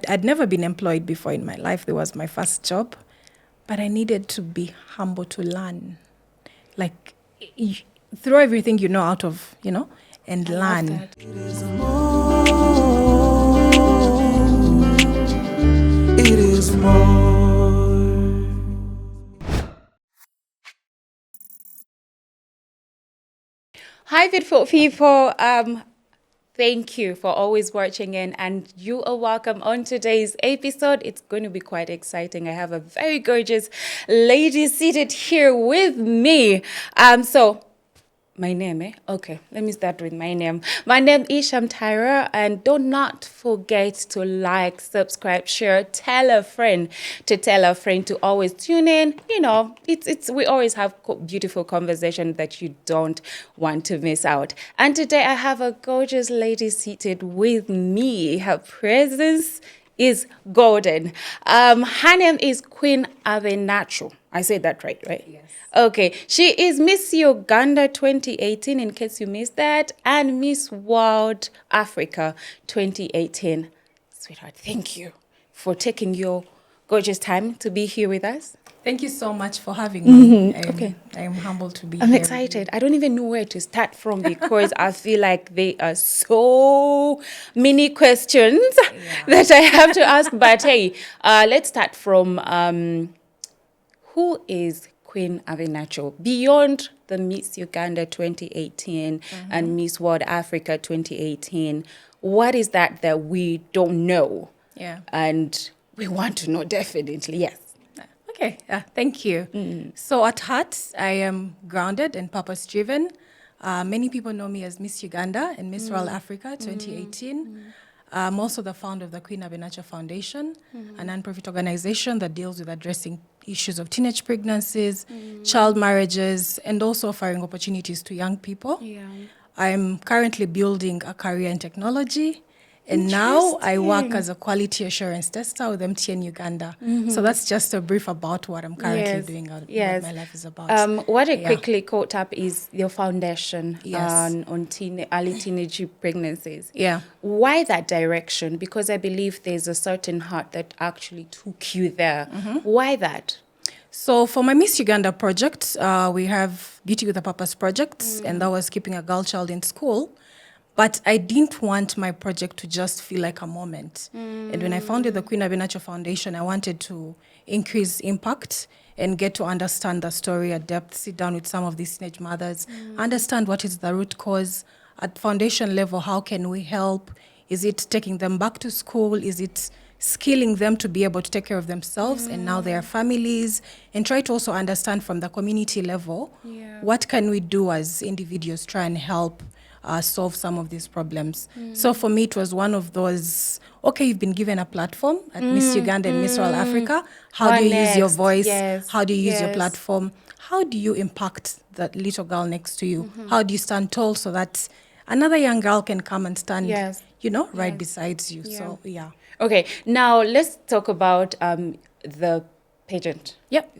I'd never been employed before in my life. It was my first job, but I needed to be humble to learn. Like, throw everything you know out of, and learn. It is more. It is more. Hi, beautiful people. Thank you for always watching in, and you are welcome on today's episode. It's going to be quite exciting. I have a very gorgeous lady seated here with me. So my name, Okay, let me start with my name. My name is Shamtyra, and do not forget to like, subscribe, share, tell a friend to always tune in. We always have beautiful conversation that you don't want to miss out. And today I have a gorgeous lady seated with me. Her presence is golden. Her name is Queen Avenacho. I said that right? Yes. Okay. She is Miss Uganda 2018, in case you missed that, and Miss World Africa 2018. Sweetheart, thank you for taking your gorgeous time to be here with us. Thank you so much for having me. Okay. I am humbled to be I'm here. excited. I don't even know where to start from because I feel like there are so many questions that I have to ask. But hey, let's start from who is Queen Avenacho? Beyond the Miss Uganda 2018 and Miss World Africa 2018, what is that we don't know? Yeah. And we want to know definitely, yes. Okay, thank you. So at heart, I am grounded and purpose-driven. Many people know me as Miss Uganda and Miss World Africa 2018. I'm also the founder of the Queen Avenacho Foundation, a non-profit organization that deals with addressing issues of teenage pregnancies, child marriages, and also offering opportunities to young people. Yeah. I'm currently building a career in technology. And now I work as a quality assurance tester with MTN Uganda. So that's just a brief about what I'm currently doing, what my life is about. What I quickly caught up is your foundation Yes. on early teenage pregnancies. Yeah. Why that direction? Because I believe there's a certain heart that actually took you there. Why that? So for my Miss Uganda project, we have Beauty with a Purpose projects, and that was keeping a girl child in school. But I didn't want my project to just feel like a moment. And when I founded the Queen Avenacho Foundation, I wanted to increase impact and get to understand the story at depth, sit down with some of these teenage mothers, understand what is the root cause. At foundation level, how can we help? Is it taking them back to school? Is it skilling them to be able to take care of themselves and now their families? And try to also understand from the community level, what can we do as individuals, try and help solve some of these problems. So for me, it was one of those, okay, you've been given a platform at Miss Uganda and Miss World Africa. How do you use your voice? Yes. How do you use your platform? How do you impact that little girl next to you? How do you stand tall so that another young girl can come and stand, right beside you? So, yeah. Okay, now let's talk about the pageant. Yep.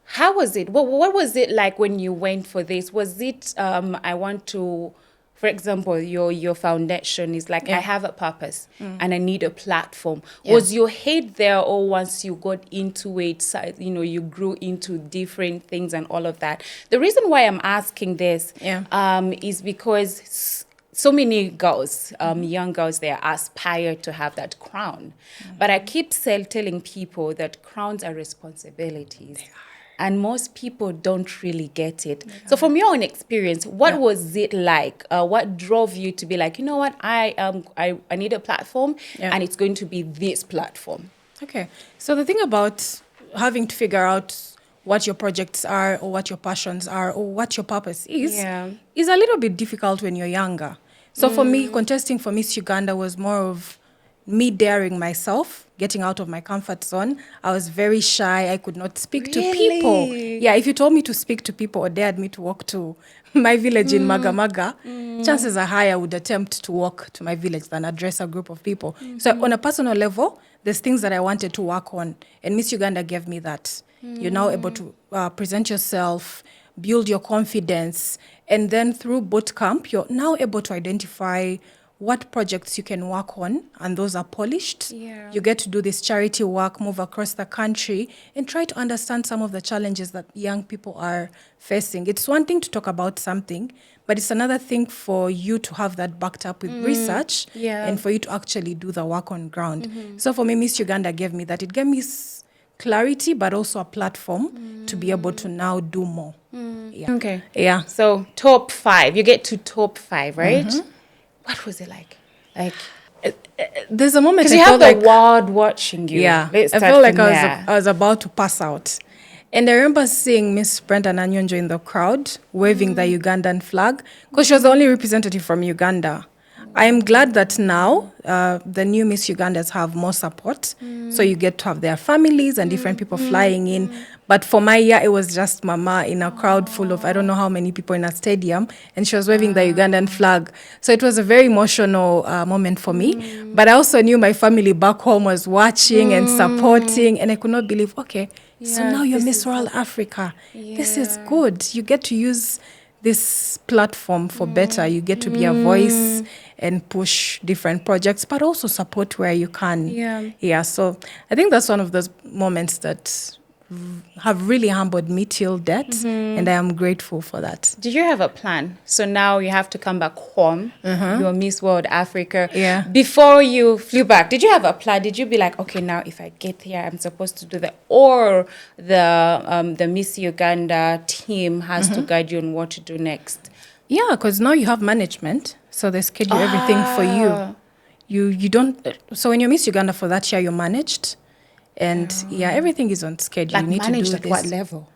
How was it? What was it like when you went for this? Was it, I want to, for example, your foundation is like, I have a purpose and I need a platform. Was your head there, or once you got into it, you grew into different things and all of that? The reason why I'm asking this is because so many girls, young girls, they aspire to have that crown. But I keep telling people that crowns are responsibilities. They are. And most people don't really get it. So from your own experience, what was it like? What drove you to be like, you know what, I need a platform and it's going to be this platform? Okay. So the thing about having to figure out what your projects are or what your passions are or what your purpose is a little bit difficult when you're younger. So for me, contesting for Miss Uganda was more of me daring myself, getting out of my comfort zone. I was very shy. I could not speak to people. Yeah, if you told me to speak to people or dared me to walk to my village in Magamaga, chances are high I would attempt to walk to my village than address a group of people. So on a personal level, there's things that I wanted to work on. And Miss Uganda gave me that. You're now able to present yourself, build your confidence. And then through boot camp, you're now able to identify what projects you can work on, and those are polished. Yeah. You get to do this charity work, move across the country, and try to understand some of the challenges that young people are facing. It's one thing to talk about something, but it's another thing for you to have that backed up with research Yeah. and for you to actually do the work on ground. So for me, Miss Uganda gave me that. It gave me clarity, but also a platform to be able to now do more. Yeah. Okay. Yeah. So top 5. You get to top 5, right? What was it like? Like, There's a moment because I you have felt the world watching you. Yeah, Let's I start felt like from there. I was about to pass out. And I remember seeing Miss Brenda Nanyonjo in the crowd waving the Ugandan flag because she was the only representative from Uganda. I am glad that now the new Miss Ugandas have more support. So you get to have their families and different people flying in. But for my year, it was just Mama in a crowd full of I don't know how many people in a stadium. And she was waving the Ugandan flag. So it was a very emotional moment for me. But I also knew my family back home was watching and supporting. And I could not believe, okay, so Yeah, now you're this Miss is World Africa. This is Yeah. good. You get to use this platform for better. You get to be a voice and push different projects, but also support where you can. Yeah. Yeah. So I think that's one of those moments that have really humbled me till death, and I am grateful for that. Did you have a plan? So now you have to come back home. You're Miss World Africa. Yeah. Before you flew back, did you have a plan? Did you be like, okay, now if I get here, I'm supposed to do that, or the Miss Uganda team has to guide you on what to do next? Yeah, because now you have management, so they schedule everything for you. You don't. So when you Miss Uganda for that year, you're managed. And everything is on schedule. Like you need managed to at do what this. level?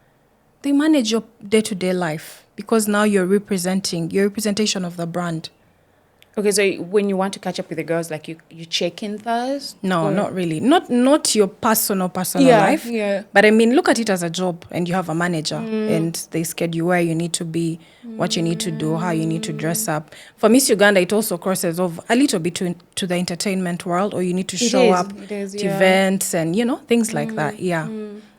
They manage your day-to-day life because now you're representation of the brand. Okay, so when you want to catch up with the girls, like you check in first? No, Or- not really. Not your personal Yeah, life. yeah. But I mean, look at it as a job, and you have a manager, and they schedule where you need to be, what you need to do, how you need to dress up. For Miss Uganda, it also crosses over a little bit to the entertainment world, or you need to show up It is, to yeah. events and things like that. Yeah,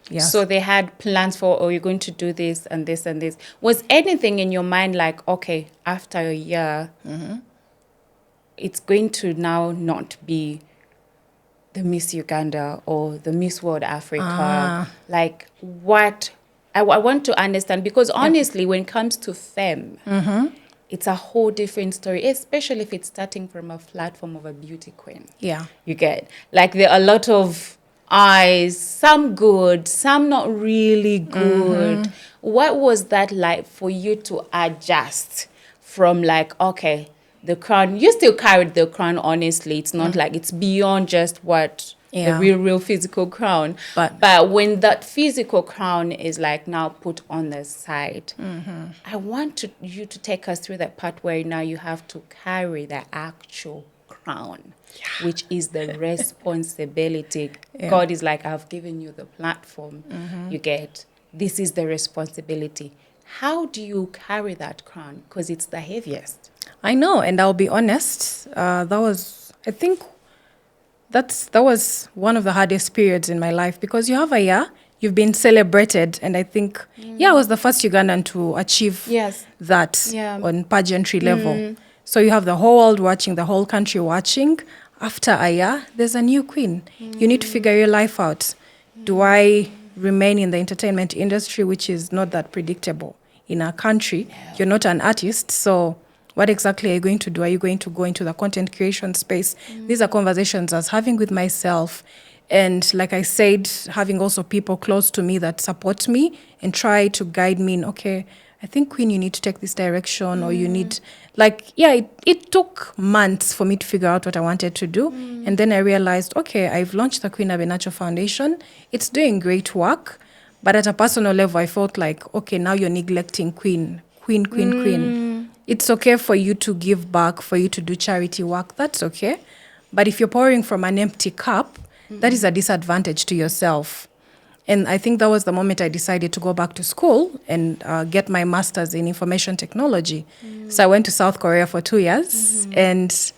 yeah. So they had plans for, oh, you're going to do this and this and this. Was anything in your mind like, okay, after a year, it's going to now not be the Miss Uganda or the Miss World Africa? Like what? I want to understand, because honestly, when it comes to femme, it's a whole different story, especially if it's starting from a platform of a beauty queen. Yeah. You get, like, there are a lot of eyes, some good, some not really good. What was that like for you to adjust from, like, okay, the crown, you still carried the crown, honestly. It's not like it's beyond just what the real physical crown. But when that physical crown is like now put on the side, I want you to take us through that part where now you have to carry the actual crown, which is the responsibility. God is like, I've given you the platform. You get, this is the responsibility. How do you carry that crown? Because it's the heaviest. I know, and I'll be honest. That was one of the hardest periods in my life, because you have a year, you've been celebrated, and I think I was the first Ugandan to achieve that on pageantry level. So you have the whole world watching, the whole country watching. After a year, there's a new queen. You need to figure your life out. Do I remain in the entertainment industry, which is not that predictable in our country? You're not an artist, so what exactly are you going to do? Are you going to go into the content creation space? These are conversations I was having with myself. And like I said, having also people close to me that support me and try to guide me in, okay, I think, Queen, you need to take this direction, or you need, it took months for me to figure out what I wanted to do. And then I realized, okay, I've launched the Queen Abenacho Foundation. It's doing great work. But at a personal level, I felt like, okay, now you're neglecting Queen. It's okay for you to give back, for you to do charity work. That's okay. But if you're pouring from an empty cup, that is a disadvantage to yourself. And I think that was the moment I decided to go back to school and get my master's in information technology. So I went to South Korea for 2 years. And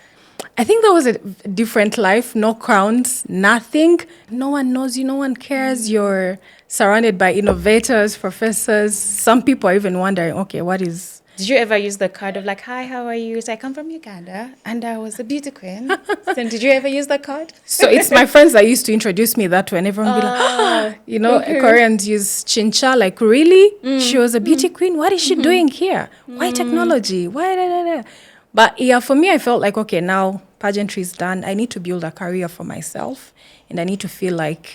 I think that was a different life. No crowns, nothing. No one knows you. No one cares. You're surrounded by innovators, professors. Some people are even wondering, okay, what is Did you ever use the card of like, hi, how are you? So I come from Uganda and I was a beauty queen. So did you ever use that card? So it's my friends that used to introduce me that way, and everyone would be like, okay. Koreans use chincha. Like, really? She was a beauty queen? What is she doing here? Why technology? Why? Da, da, da? But yeah, for me, I felt like, okay, now pageantry is done. I need to build a career for myself, and I need to feel like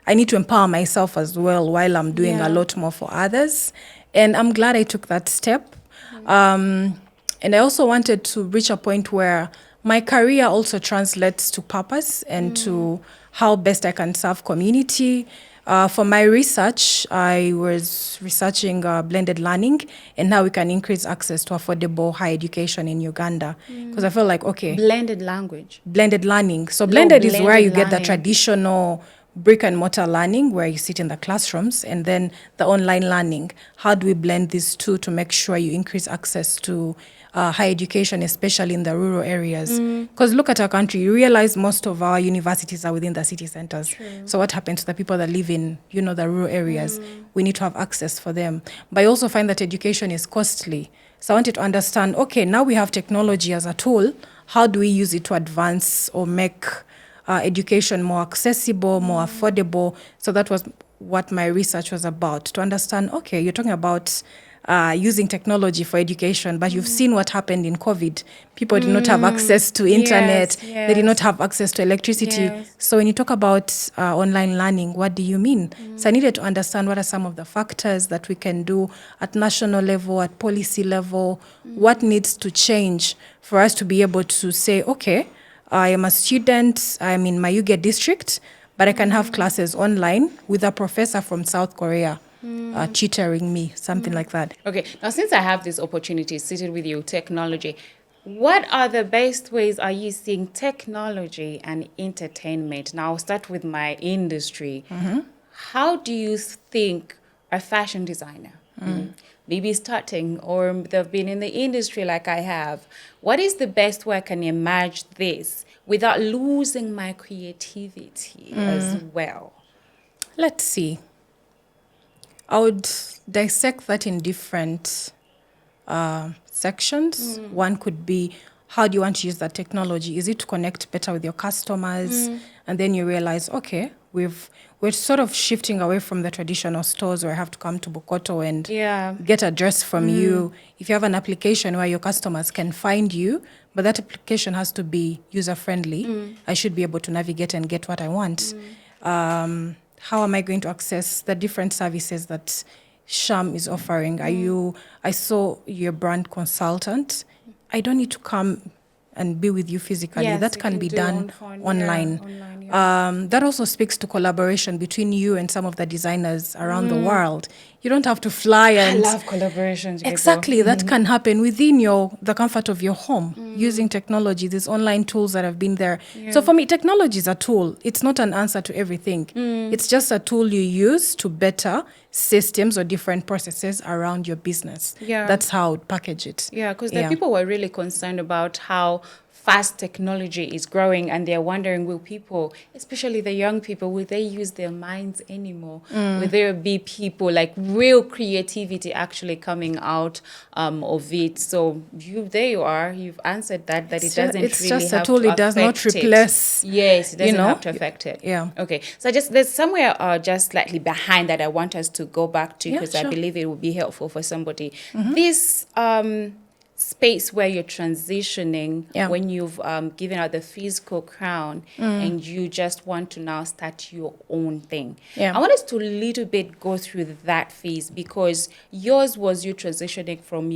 I need to empower myself as well while I'm doing a lot more for others. And I'm glad I took that step. And I also wanted to reach a point where my career also translates to purpose and to how best I can serve community. For my research, I was researching blended learning and how we can increase access to affordable higher education in Uganda. Because I felt like, okay, Blended language. blended learning. So blended is where you blended get the learning. traditional brick and mortar learning where you sit in the classrooms, and then the online learning. How do we blend these two to make sure you increase access to higher education, especially in the rural areas? Because look at our country, you realize most of our universities are within the city centers. True. So what happens to the people that live in, the rural areas? We need to have access for them. But I also find that education is costly. So I wanted to understand, okay, now we have technology as a tool. How do we use it to advance or make education more accessible, more affordable? So that was what my research was about, to understand, okay, you're talking about using technology for education, but you've seen what happened in COVID. People did not have access to internet. Yes, They did not have access to electricity. Yes. So when you talk about online learning, what do you mean? So I needed to understand what are some of the factors that we can do at national level, at policy level, what needs to change for us to be able to say, okay, I am a student, I'm in Mayuge district, but I can have classes online with a professor from South Korea tutoring me, something like that. Okay, now since I have this opportunity seated with you, technology, what are the best ways are you seeing technology and entertainment? Now I'll start with my industry. How do you think a fashion designer, maybe starting or they've been in the industry like I have, what is the best way I can emerge this without losing my creativity as well? Let's see. I would dissect that in different sections. One could be, how do you want to use that technology? Is it to connect better with your customers? And then you realize, okay, we're sort of shifting away from the traditional stores where I have to come to Bokoto and get a dress from you. If you have an application where your customers can find you, but that application has to be user-friendly, I should be able to navigate and get what I want. How am I going to access the different services that Sham is offering? I saw you're a brand consultant. I don't need to come and be with you physically. Yes, that you can be do done online. That also speaks to collaboration between you and some of the designers around the world. You don't have to fly and... I love collaborations. People. Exactly, that can happen within the comfort of your home using technology, these online tools that have been there. So for me, technology is a tool. It's not an answer to everything. It's just a tool you use to better systems or different processes around your business. That's how I would package it. Yeah, because the people were really concerned about how fast technology is growing, and they're wondering, will people, especially the young people, will they use their minds anymore? Will there be people like real creativity actually coming out of it? So there you are. You've answered that it doesn't it's really just have a tool. to It does not affect replace. Yes, it doesn't have to affect it. Yeah. Okay. So there's somewhere just slightly behind that I want us to go back to, because I believe it will be helpful for somebody. This space where you're transitioning, when you've given out the physical crown and you just want to now start your own thing. I want us to a little bit go through that phase, because yours was you transitioning from,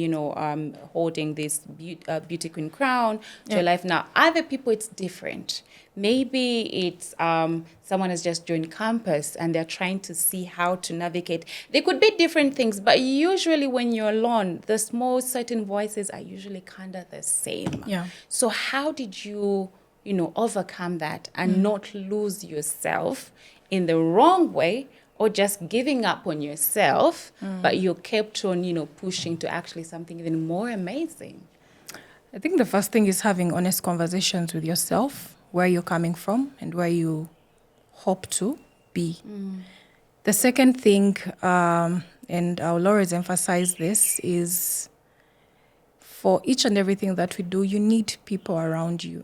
holding this beauty queen crown to your life now. Other people, it's different. Maybe it's someone has just joined campus and they're trying to see how to navigate. They could be different things, but usually when you're alone, the small certain voices are usually kind of the same. So how did you, overcome that and not lose yourself in the wrong way, or just giving up on yourself, but you kept on, pushing to actually something even more amazing? I think the first thing is having honest conversations with yourself, where you're coming from and where you hope to be. The second thing, and I'll always emphasize this, is for each and everything that we do, you need people around you.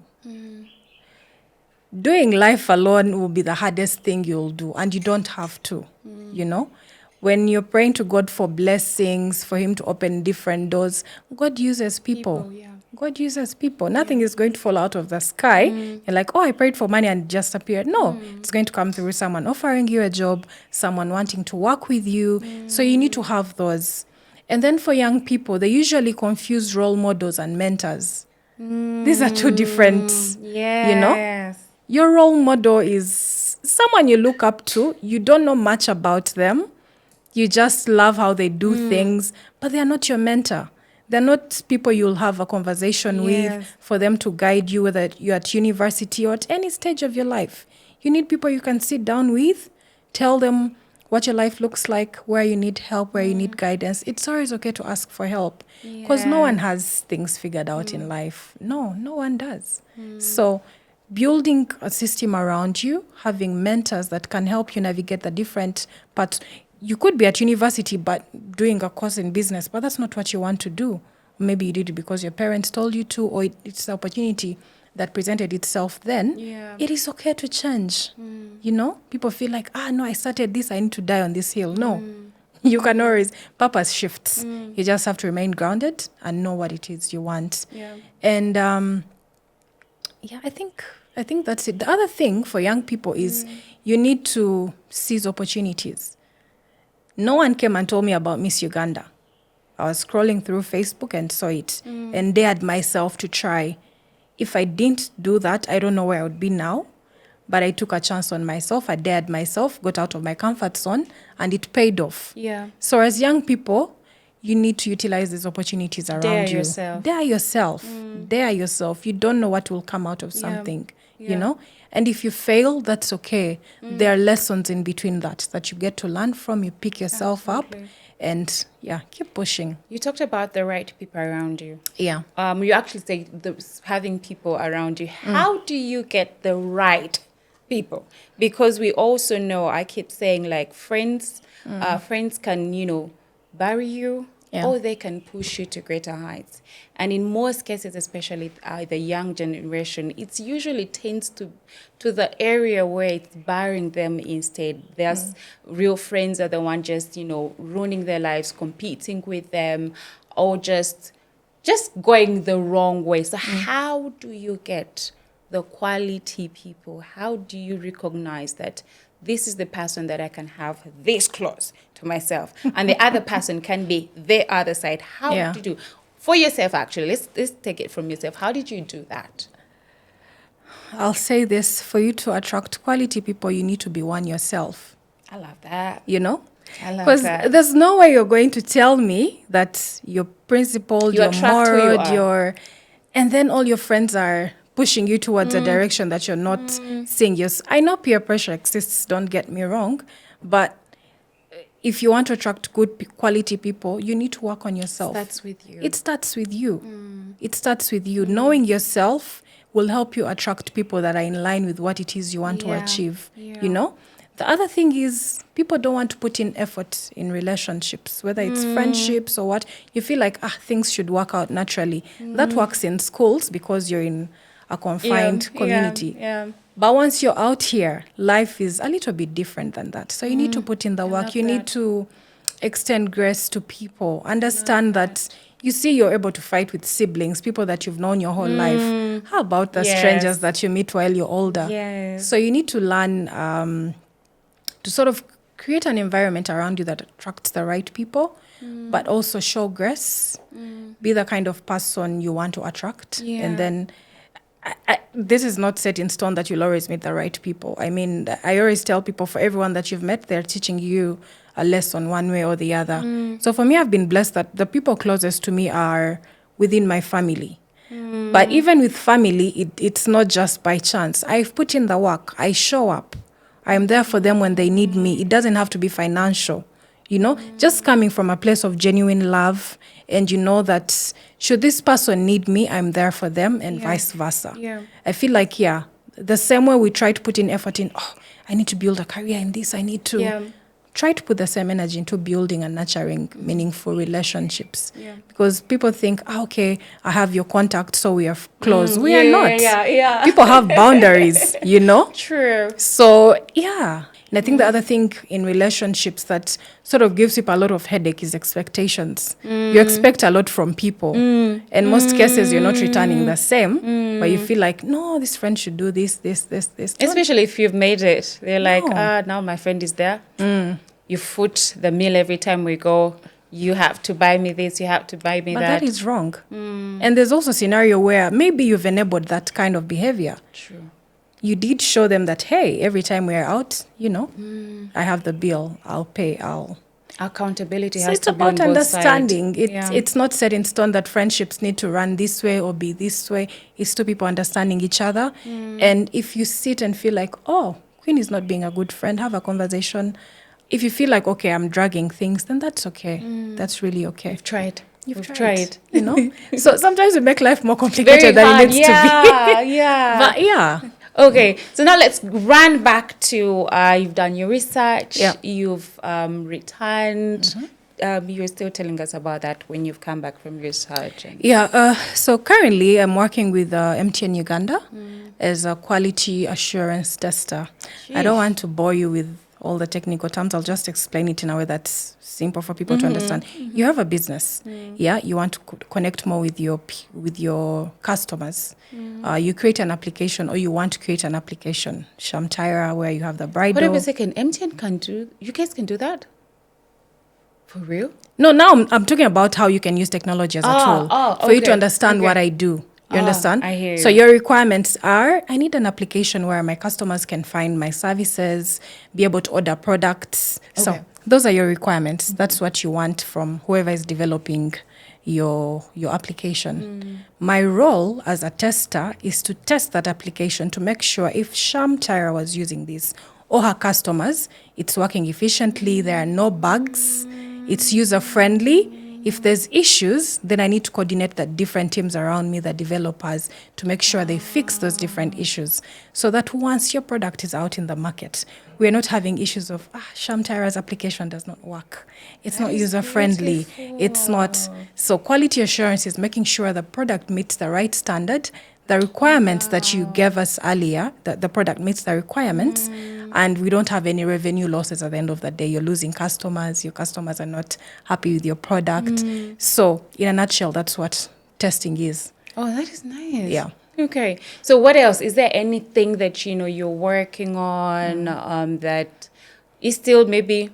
Doing life alone will be the hardest thing you'll do, and you don't have to, you know. When you're praying to God for blessings, for him to open different doors, God uses people. God uses people. Nothing is going to fall out of the sky. You're like, oh, I prayed for money and it just appeared. No, it's going to come through someone offering you a job, someone wanting to work with you. So you need to have those. And then for young people, they usually confuse role models and mentors. These are two different, you know. Your role model is someone you look up to. You don't know much about them. You just love how they do things, but they are not your mentor. They're not people you'll have a conversation with for them to guide you, whether you're at university or at any stage of your life. You need people you can sit down with, tell them what your life looks like, where you need help, where you need guidance. It's always okay to ask for help because no one has things figured out in life. No one does. So building a system around you, having mentors that can help you navigate the different parts. You could be at university but doing a course in business, but that's not what you want to do. Maybe you did it because your parents told you to, or it's the opportunity that presented itself then. It is okay to change. You know, people feel like, no, I started this, I need to die on this hill. No, you can always, purpose shifts. You just have to remain grounded and know what it is you want. And I think that's it. The other thing for young people is you need to seize opportunities. No one came and told me about Miss Uganda. I was scrolling through Facebook and saw it and dared myself to try. If I didn't do that, I don't know where I would be now. But I took a chance on myself. I dared myself, got out of my comfort zone, and it paid off. So as young people, you need to utilize these opportunities around you. Dare yourself. Dare yourself. You don't know what will come out of something, you know? And if you fail, that's okay. There are lessons in between that you get to learn from. You pick yourself up and, keep pushing. You talked about the right people around you. You actually say having people around you. How do you get the right people? Because we also know, I keep saying, like, friends can, bury you, or they can push you to greater heights. And in most cases, especially the young generation, it's usually tends to the area where it's burying them instead. There's real friends are the one just, ruining their lives, competing with them, or just going the wrong way. So how do you get the quality people? How do you recognize that this is the person that I can have this close to myself, and the other person can be the other side? How do you do for yourself? Actually, let's take it from yourself. How did you do that? I'll say this: for you to attract quality people, you need to be one yourself. I love that. You know, I love because that. there's no way you're going to tell me that you're principled, you're moral, and then all your friends are pushing you towards a direction that you're not seeing. Yes, I know peer pressure exists, don't get me wrong, but if you want to attract good quality people, you need to work on yourself. It starts with you. It starts with you. Knowing yourself will help you attract people that are in line with what it is you want to achieve. You know? The other thing is people don't want to put in effort in relationships, whether it's friendships or what. You feel like, things should work out naturally. That works in schools because you're in a confined community. But once you're out here, life is a little bit different than that. So you need to put in the work. You need to extend grace to people. Understand that you see you're able to fight with siblings, people that you've known your whole life. How about the strangers that you meet while you're older? So you need to learn to sort of create an environment around you that attracts the right people, but also show grace, be the kind of person you want to attract. And then this is not set in stone that you'll always meet the right people. I mean, I always tell people, for everyone that you've met, they're teaching you a lesson one way or the other. So for me, I've been blessed that the people closest to me are within my family. But even with family, it's not just by chance. I've put in the work. I show up. I'm there for them when they need me. It doesn't have to be financial. Just coming from a place of genuine love, and you know that should this person need me, I'm there for them, and vice versa. I feel like, the same way we try to put in effort in, I need to build a career in this, I need to try to put the same energy into building and nurturing meaningful relationships. Yeah. Because people think, okay, I have your contact, so we are close. We are yeah, not. yeah. People have boundaries, you know? True. So, yeah. And I think the other thing in relationships that sort of gives people a lot of headache is expectations. You expect a lot from people. And most cases, you're not returning the same, but you feel like, no, this friend should do this. Especially if you've made it. They're like, No. now my friend is there. You foot the meal every time we go. You have to buy me this, you have to buy me But that. that is wrong. And there's also a scenario where maybe you've enabled that kind of behavior. True. You did show them that, hey, every time we're out, I have the bill, I'll pay, Accountability So has it's to be on about both understanding. sides. It's not set in stone that friendships need to run this way or be this way. It's two people understanding each other. And if you sit and feel like, oh, Queen is not being a good friend, have a conversation. If you feel like, okay, I'm dragging things, then that's okay. That's really okay. We've tried. You've We've tried. So sometimes we make life more Very complicated than hard. it needs to be. Yeah. But yeah. Okay, so now let's run back to you've done your research, Yeah. you've returned. You were still telling us about that when you've come back from research. Yeah, so currently I'm working with MTN Uganda as a quality assurance tester. I don't want to bore you with all the technical terms. I'll just explain it in a way that's simple for people to understand. You have a business, you want to connect more with your customers. You create an application, or you want to create an application, Shamtira, where you have the bridal. Hold on a second, MTN can do, you guys can do that? For real? No, now I'm talking about how you can use technology as a tool for you to understand what I do. You understand? I hear you. So your requirements are, I need an application where my customers can find my services, be able to order products. Okay. So those are your requirements. That's what you want from whoever is developing your application. My role as a tester is to test that application to make sure if Sham Tyra was using this or her customers, it's working efficiently, there are no bugs, it's user-friendly. If there's issues, then I need to coordinate the different teams around me, the developers, to make sure they fix those different issues. So that once your product is out in the market, we're not having issues of, Shamtira's application does not work. It's not user-friendly. It's not. So quality assurance is making sure the product meets the right standard, the requirements that you gave us earlier, that the product meets the requirements, and we don't have any revenue losses at the end of the day. You're losing customers. Your customers are not happy with your product. So in a nutshell, that's what testing is. Oh, that is nice. Yeah. Okay. So what else? Is there anything that, you're working on that is still maybe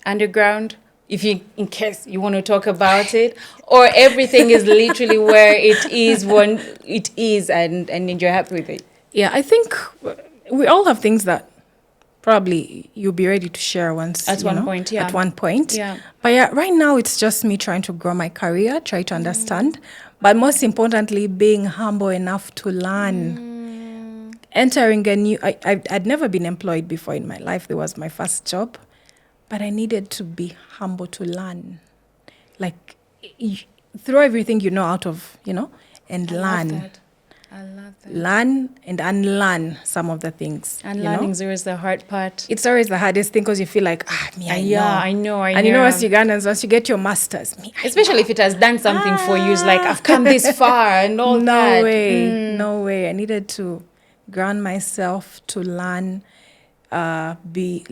underground? In case you want to talk about it, or everything is literally where it is when it is, and you're happy with it. Yeah, I think we all have things that probably you'll be ready to share once. At one point, yeah. At one point. Yeah. But yeah, right now it's just me trying to grow my career, try to understand, but most importantly, being humble enough to learn. Entering a new, I'd never been employed before in my life. It was my first job. But I needed to be humble to learn. Like, throw everything you know out of, and learn. I love that. Learn and unlearn some of the things. Unlearning is always the hard part. It's always the hardest thing because you feel like, I know. And as Ugandans, once you get your masters, especially if it has done something for you, it's like, I've come this far and all that. No way. I needed to ground myself to learn, be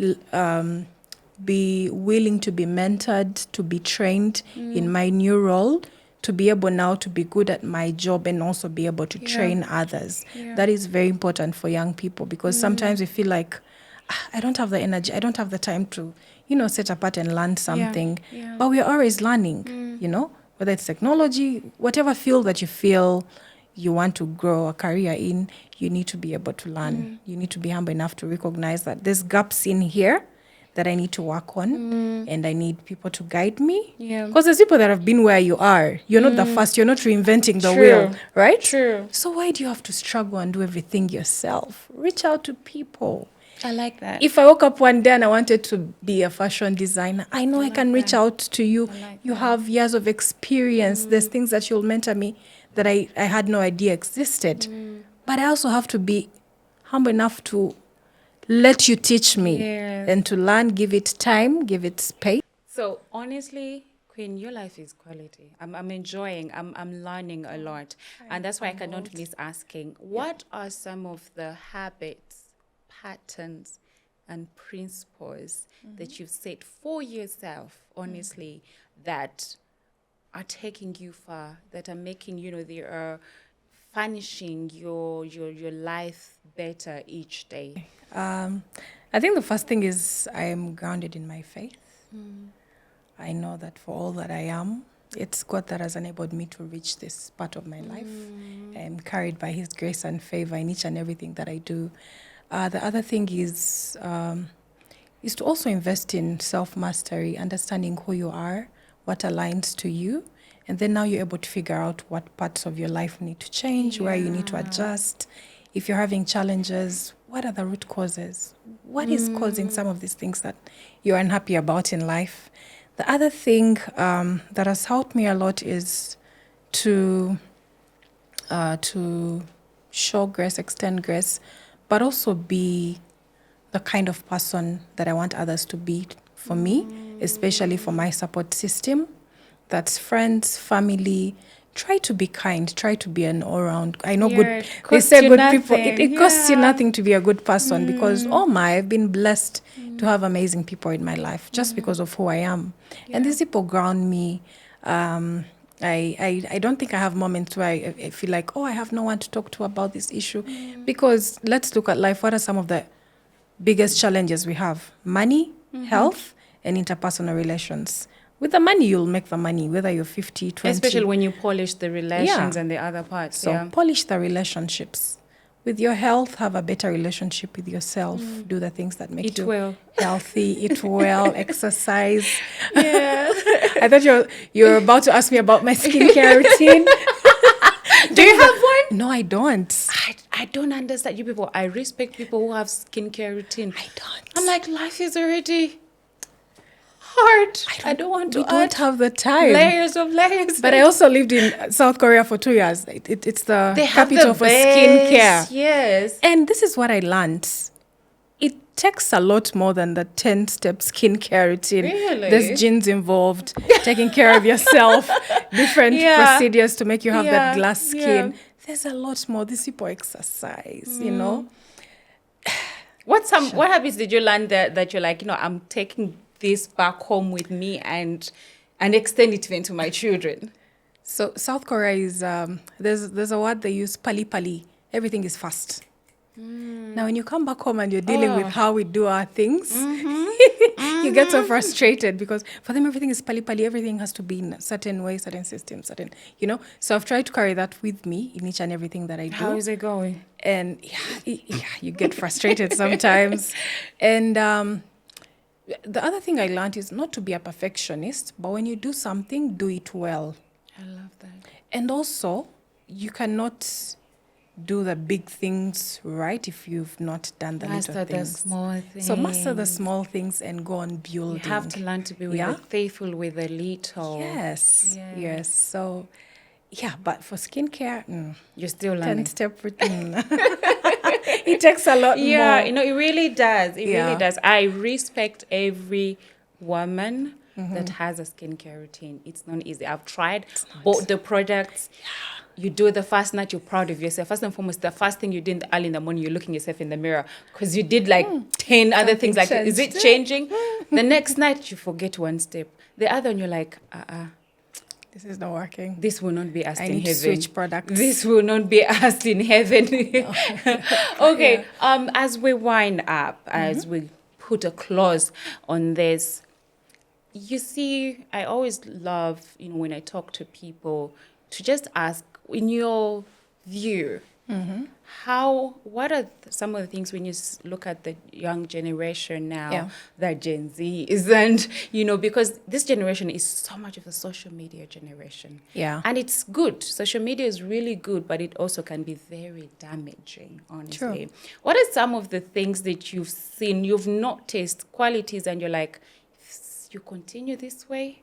willing to be mentored, to be trained in my new role, to be able now to be good at my job and also be able to train others. Yeah. That is very important for young people because sometimes we feel like, I don't have the energy, I don't have the time to, sit apart and learn something. Yeah. But we're always learning, whether it's technology, whatever field that you feel you want to grow a career in, you need to be able to learn. You need to be humble enough to recognize that there's gaps in here that I need to work on, and I need people to guide me. Yeah. Because there's people that have been where you are. You're not the first. You're not reinventing the wheel, right? True. So why do you have to struggle and do everything yourself? Reach out to people. I like that. If I woke up one day and I wanted to be a fashion designer, I know I can reach out to you. You have years of experience. There's things that you'll mentor me that I had no idea existed. But I also have to be humble enough to let you teach me. Yes. And to learn, give it time, give it space. So honestly, Queen, your life is quality. I'm enjoying. I'm learning a lot, and that's why I cannot miss asking. What are some of the habits, patterns, and principles that you've set for yourself? Honestly, that are taking you far. That are making they are furnishing your life better each day. I think the first thing is I am grounded in my faith. I know that for all that I am, it's God that has enabled me to reach this part of my life. I am carried by His grace and favor in each and everything that I do. The other thing is to also invest in self-mastery, understanding who you are, what aligns to you, and then now you're able to figure out what parts of your life need to change, where you need to adjust. If you're having challenges, what are the root causes? What is causing some of these things that you're unhappy about in life? The other thing that has helped me a lot is to show grace, extend grace, but also be the kind of person that I want others to be for me, especially for my support system. That's friends, family. Try to be kind. Try to be an all-round. I know Yeah, they costs say you good people. It nothing. costs you Yeah. nothing to be a good person because, oh my, I've been blessed to have amazing people in my life just because of who I am. And these people ground me. I don't think I have moments where I feel like, oh, I have no one to talk to about this issue. Because let's look at life. What are some of the biggest challenges we have? Money, health, and interpersonal relations. With the money, you'll make the money, whether you're 50, 20. Especially when you polish the relations and the other parts. So polish the relationships. With your health, have a better relationship with yourself. Do the things that make Eat you well. healthy. Eat well. Exercise. Yeah. I thought you're about to ask me about my skincare routine. Do you have one? No, I don't. I don't understand you people. I respect people who have skincare routine. I don't. I'm like, life is already hard. I don't want to We don't add have the time. layers of layers. But I also lived in South Korea for 2 years. It's the they have capital the for best, skincare. Yes. And this is what I learned. It takes a lot more than the 10-step skincare routine. Really? There's genes involved, taking care of yourself, different procedures to make you have that glass skin. Yeah. There's a lot more. These people exercise, you know. What habits did you learn that you're like, I'm taking this back home with me and extend it even to my children? So South Korea is there's a word they use, pali pali. Everything is fast. Now when you come back home and you're dealing with how we do our things, you get so frustrated because for them everything is pali pali. Everything has to be in a certain way, certain system, certain, So I've tried to carry that with me in each and everything that I do. How is it going? And you get frustrated sometimes. And the other thing I learned is not to be a perfectionist, but when you do something, do it well. I love that. And also, you cannot do the big things right if you've not done the Master little the things. small things. So master the small things and go on building. You have to learn to be with the faithful with the little. Yes. Yes. So, but for skincare, You're still learning. 10-step routine. It takes a lot more. It really does. It really does. I respect every woman that has a skincare routine. It's not easy. I've tried, bought the products. You do the first night, you're proud of yourself. First and foremost, the first thing you did early in the morning, you're looking yourself in the mirror because you did like 10 other things. Like, is it changing? The next night, you forget one step. The other one, you're like, this is not working. this will not be asked I in need heaven. to switch products. This will not be asked in heaven. Okay. As we wind up, as we put a close on this, you see, I always love, when I talk to people, to just ask, in your view, what are some of the things when you look at the young generation now, that Gen Z isn't, because this generation is so much of a social media generation. Yeah. And it's good. Social media is really good, but it also can be very damaging, honestly. True. What are some of the things that you've seen, you've noticed, qualities, and you're like, if you continue this way,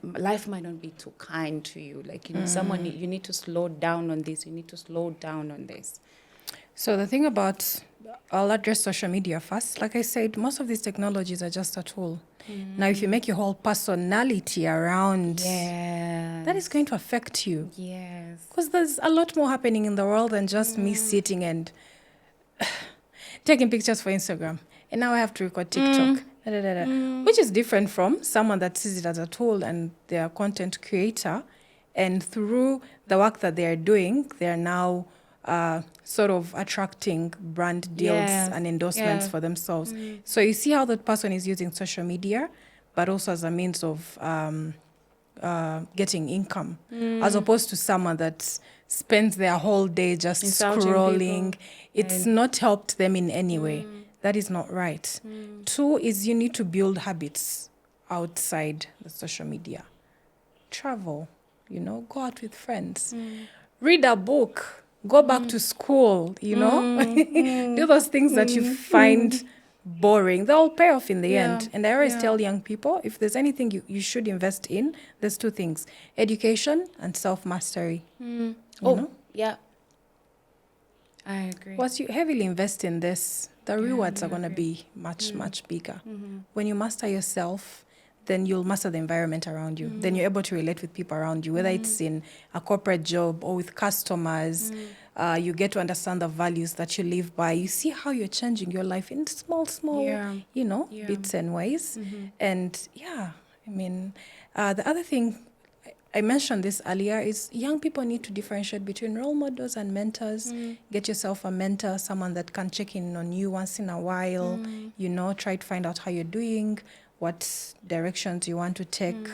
life might not be too kind to you. Like, someone, you need to slow down on this. You need to slow down on this. So the thing about I'll address social media first. Like I said, most of these technologies are just a tool. Now, if you make your whole personality around, that is going to affect you. Yes. Because there's a lot more happening in the world than just me sitting and taking pictures for Instagram. And now I have to record TikTok. Which is different from someone that sees it as a tool and they're a content creator. And through the work that they're doing, they're now sort of attracting brand deals and endorsements for themselves. So you see how that person is using social media, but also as a means of getting income, as opposed to someone that spends their whole day just Insulting scrolling. people. It's not helped them in any way. That is not right. 2 is you need to build habits outside the social media. Travel, go out with friends. Read a book. Go back to school, Do those things that you find boring. They'll pay off in the end. And I always tell young people, if there's anything you should invest in, there's 2 things: education and self-mastery. Yeah. I agree. Once you heavily invest in this, the rewards are going to be much, much bigger. When you master yourself, then you'll master the environment around you. Then you're able to relate with people around you, whether it's in a corporate job or with customers. You get to understand the values that you live by. You see how you're changing your life in small, bits and ways. And the other thing, I mentioned this earlier, is young people need to differentiate between role models and mentors. Get yourself a mentor, someone that can check in on you once in a while, try to find out how you're doing, what directions you want to take,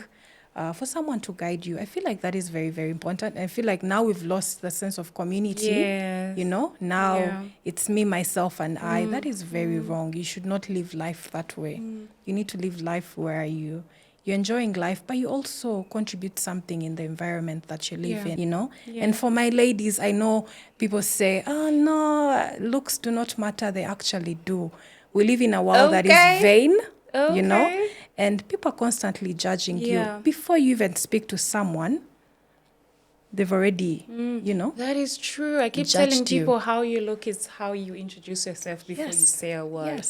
for someone to guide you. I feel like that is very, very important. I feel like now we've lost the sense of community. Yes. Now it's me, myself, and I. That is very wrong. You should not live life that way. You need to live life where you're enjoying life, but you also contribute something in the environment that you live in, And for my ladies, I know people say, oh, no, looks do not matter. They actually do. We live in a world that is vain, and people are constantly judging you. Before you even speak to someone, they've already, That is true. I keep telling people how you look is how you introduce yourself before you say a word.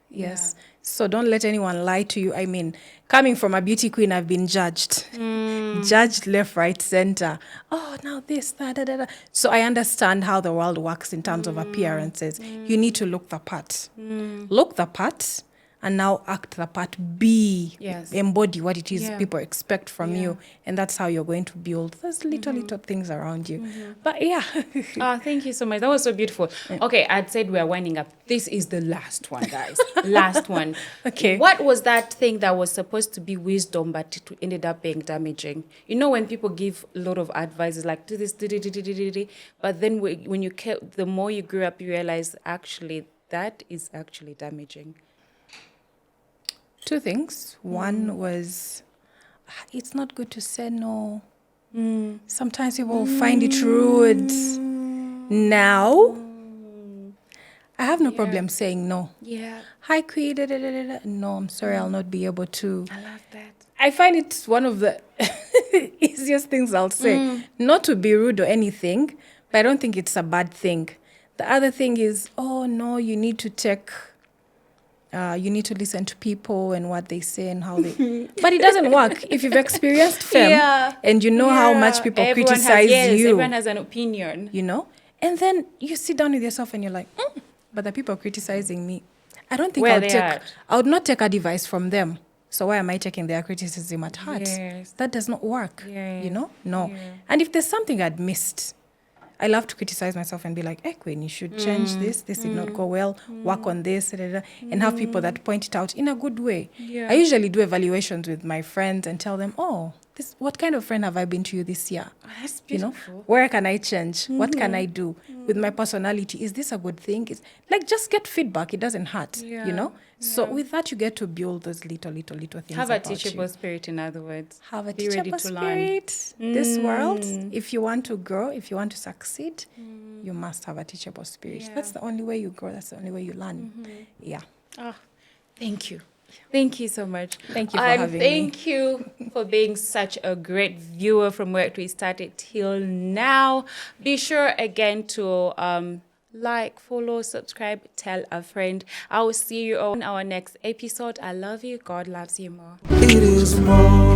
Yes. So don't let anyone lie to you. I mean, coming from a beauty queen, I've been judged. Judged left, right, center. Oh, now this, that. So I understand how the world works in terms of appearances. You need to look the part. Look the part. And now act the part, embody what it is people expect from you. And that's how you're going to build those little things around you. But thank you so much. That was so beautiful. Okay, I'd said we're winding up. This is the last one, guys. Last one. Okay. What was that thing that was supposed to be wisdom, but it ended up being damaging? When people give a lot of advice, it's like, do this, but then when the more you grew up, you realize, actually, that is actually damaging. 2 things. One was, it's not good to say no. Sometimes people find it rude. Now, I have no problem saying no. Hi, Queen. No, I'm sorry, I'll not be able to. I love that. I find it one of the easiest things I'll say. Not to be rude or anything, but I don't think it's a bad thing. The other thing is, oh, no, you need to listen to people and what they say and how they... But it doesn't work. If you've experienced femme and you know how much people criticize you. Everyone has an opinion. And then you sit down with yourself and you're like, but the people criticizing me. I don't think I would not take advice from them. So why am I taking their criticism at heart? Yes. That does not work. Yes. No. Yeah. And if there's something I'd missed, I love to criticize myself and be like, Queen, you should change this. This did not go well. Work on this. And have people that point it out in a good way. Yeah. I usually do evaluations with my friends and tell them, what kind of friend have I been to you this year? That's beautiful. Where can I change? What can I do with my personality? Is this a good thing? It's like, just get feedback. It doesn't hurt, So with that, you get to build those little things. Have a teachable spirit, in other words. Have a teachable spirit. This world, if you want to grow, if you want to succeed, you must have a teachable spirit. Yeah. That's the only way you grow. That's the only way you learn. Yeah. Thank you. Thank you so much. Thank you for having me. Thank you for being such a great viewer from where we started till now. Be sure again to like, follow, subscribe, tell a friend. I will see you on our next episode. I love you. God loves you more. It is more.